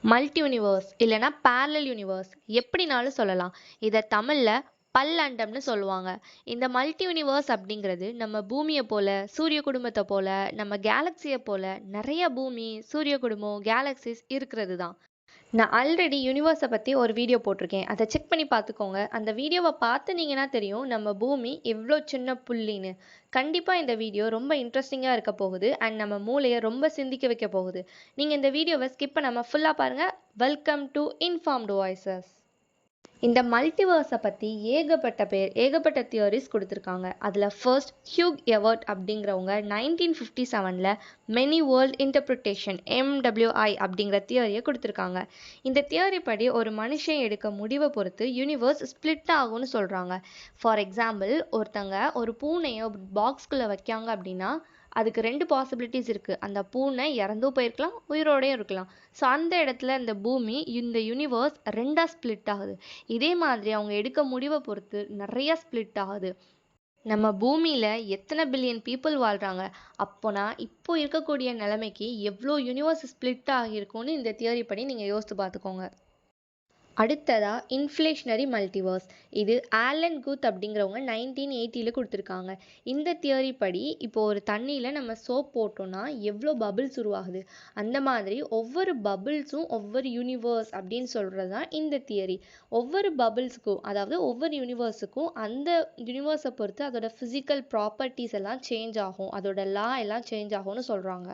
Multi universe இல்லைன்னா parallel universe எப்படினாலும் சொல்லலாம். இதை தமிழ்ல பல்லண்டம்னு சொல்லுவாங்க. இந்த மல்டி யூனிவர்ஸ் அப்படிங்கிறது நம்ம பூமியை போல, சூரிய குடும்பத்தை போல, நம்ம கேலக்சியை போல நிறைய பூமி, சூரிய குடும்பம், கேலக்சிஸ் இருக்கிறது தான். நான் ஆல்ரெடி யூனிவர்ஸை பற்றி ஒரு வீடியோ போட்டிருக்கேன். அதை செக் பண்ணி பார்த்துக்கோங்க. அந்த வீடியோவை பார்த்துனீங்கன்னா தெரியும் நம்ம பூமி எவ்வளோ சின்ன புள்ளின்னு. கண்டிப்பாக இந்த வீடியோ ரொம்ப இன்ட்ரெஸ்டிங்காக இருக்க போகுது அண்ட் நம்ம மூளையை ரொம்ப சிந்திக்க வைக்க போகுது. நீங்கள் இந்த வீடியோவை ஸ்கிப் பண்ணாமல் ஃபுல்லாக பாருங்கள். Welcome to informed voices. இந்த மல்டிவர்ஸை பற்றி ஏகப்பட்ட தியரிஸ் கொடுத்துருக்காங்க. அதில் ஃபர்ஸ்ட் ஹியூக் எவர்ட் அப்படிங்கிறவங்க 1957 மெனி வேர்ல்ட் இன்டர்பிரிட்டேஷன் MWI அப்படிங்கிற தியரியை கொடுத்துருக்காங்க. இந்த தியரி படி ஒரு மனுஷன் எடுக்க முடிவை பொறுத்து யூனிவர்ஸ் ஸ்பிளிட் ஆகும்னு சொல்கிறாங்க. ஃபார் எக்ஸாம்பிள், ஒருத்தங்க ஒரு பூனையை பாக்ஸ்குள்ளே வைக்காங்க அப்படின்னா அதுக்கு 2 பாசிபிலிட்டிஸ் இருக்குது. அந்த பூனை இறந்தும் போயிருக்கலாம், உயிரோடையும் இருக்கலாம். ஸோ அந்த இடத்துல இந்த பூமி, இந்த யூனிவர்ஸ் 2ஆக ஸ்ப்ளிட் ஆகுது. இதே மாதிரி அவங்க எடுக்க முடிவை பொறுத்து நிறைய ஸ்ப்ளிட் ஆகுது. நம்ம பூமியில் எத்தனை பில்லியன் பீப்புள் வாழ்கிறாங்க, அப்போனா இப்போ இருக்கக்கூடிய நிலைமைக்கு எவ்வளோ யூனிவர்ஸ் ஸ்ப்ளிட் ஆகியிருக்கும்னு இந்த தியரி படி நீங்கள் யோசித்து பார்த்துக்கோங்க. அடுத்ததா இன்ஃப்ளேஷனரி மல்டிவர்ஸ். இது ஆலன் குத் அப்படிங்கிறவங்க 1980 கொடுத்துருக்காங்க. இந்த தியரி படி இப்போ ஒரு தண்ணியில் நம்ம சோப் போட்டோம்னா எவ்வளோ பபிள்ஸ் உருவாகுது, அந்த மாதிரி ஒவ்வொரு பபிள்ஸும் ஒவ்வொரு யூனிவர்ஸ் அப்படின்னு சொல்கிறது தான் இந்த தியரி. ஒவ்வொரு பபிள்ஸுக்கும், அதாவது ஒவ்வொரு யூனிவர்ஸுக்கும் அந்த யூனிவர்ஸை பொறுத்து அதோட ஃபிசிக்கல் ப்ராப்பர்ட்டிஸ் எல்லாம் சேஞ்ச் ஆகும், அதோட லா எல்லாம் சேஞ்ச் ஆகும்னு சொல்கிறாங்க.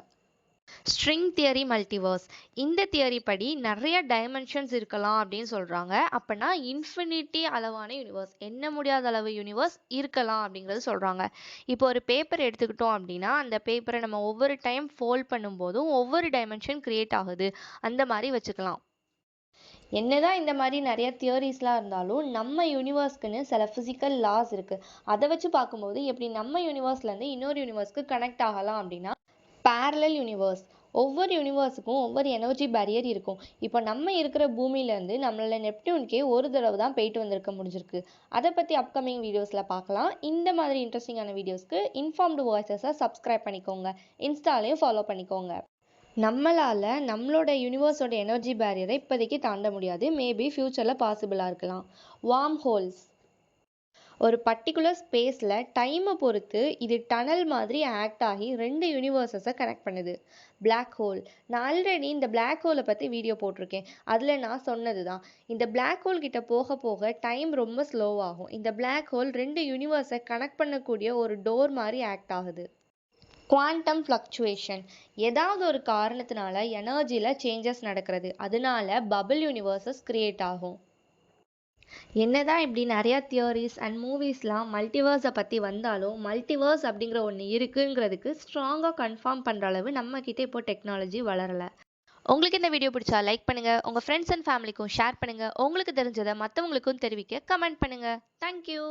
String theory multiverse. இந்த தியரி படி நிறைய டைமென்ஷன்ஸ் இருக்கலாம் அப்படின்னு சொல்கிறாங்க. அப்போனா இன்ஃபினிட்டி அளவான யூனிவர்ஸ், எண்ண முடியாத அளவு யூனிவர்ஸ் இருக்கலாம் அப்படிங்கிறது சொல்கிறாங்க. இப்போ ஒரு பேப்பர் எடுத்துக்கிட்டோம் அப்படின்னா அந்த பேப்பரை நம்ம ஒவ்வொரு டைம் ஃபோல்ட் பண்ணும்போதும் ஒவ்வொரு டைமென்ஷன் கிரியேட் ஆகுது, அந்த மாதிரி வச்சுக்கலாம். என்னதான் இந்த மாதிரி நிறைய தியரிஸ்லாம் இருந்தாலும் நம்ம யூனிவர்ஸ்க்குன்னு சில ஃபிசிக்கல் லாஸ் இருக்குது. அதை வச்சு பார்க்கும்போது எப்படி நம்ம யூனிவர்ஸ்லேருந்து இன்னொரு யூனிவர்ஸ்க்கு கனெக்ட் ஆகலாம் அப்படின்னா parallel யூனிவர்ஸ். ஒவ்வொரு யூனிவர்ஸுக்கும் ஒவ்வொரு எனர்ஜி பேரியர் இருக்கும். இப்போ நம்ம இருக்கிற பூமியிலேருந்து நம்மளால நெப்டியூனுக்கே ஒரு தடவை தான் போயிட்டு வந்திருக்க முடிஞ்சிருக்கு. அதை பற்றி அப்கமிங் வீடியோஸில் பார்க்கலாம். இந்த மாதிரி இன்ட்ரெஸ்டிங்கான வீடியோஸ்க்கு இன்ஃபார்ம்டு வாய்ஸஸை சப்ஸ்கிரைப் பண்ணிக்கோங்க, இன்ஸ்டாலையும் ஃபாலோ பண்ணிக்கோங்க. நம்மளால் நம்மளோட யூனிவர்ஸோட எனர்ஜி பேரியரை இப்போதைக்கு தாண்ட முடியாது. மேபி ஃப்யூச்சரில் பாசிபிளாக இருக்கலாம். Warm holes. ஒரு பர்டிகுலர் ஸ்பேஸில் டைமை பொறுத்து இது டனல் மாதிரி ஆக்ட் ஆகி 2 யூனிவர்ஸஸை கனெக்ட் பண்ணுது. Black hole. நான் ஆல்ரெடி இந்த பிளாக் ஹோலை பற்றி வீடியோ போட்டிருக்கேன். அதில் நான் சொன்னது தான். இந்த பிளாக் ஹோல் கிட்ட போக போக டைம் ரொம்ப ஸ்லோவாகும். இந்த பிளாக் ஹோல் 2 யூனிவர்ஸை கனெக்ட் பண்ணக்கூடிய ஒரு டோர் மாதிரி ஆக்ட் ஆகுது. Quantum fluctuation. ஏதாவது ஒரு காரணத்தினால எனர்ஜியில் சேஞ்சஸ் நடக்கிறது, அதனால பபிள் யூனிவர்சஸ் கிரியேட் ஆகும். என்னதான் இப்படி நிறையா தியரிஸ் அண்ட் மூவிஸ்லாம் மல்டிவர்ஸை பற்றி வந்தாலும் மல்டிவர்ஸ் அப்படிங்கிற ஒன்று இருக்குங்கிறதுக்கு ஸ்ட்ராங்காக கன்ஃபார்ம் பண்ணுற அளவு நம்மக்கிட்ட இப்போ டெக்னாலஜி வளரலை. உங்களுக்கு இந்த வீடியோ பிடிச்சா லைக் பண்ணுங்கள், உங்கள் ஃப்ரெண்ட்ஸ் அண்ட் ஃபேமிலிக்கும் ஷேர் பண்ணுங்கள், உங்களுக்கு தெரிஞ்சதை மற்றவங்களுக்கும் தெரிவிக்க கமெண்ட் பண்ணுங்கள். தேங்க்யூ.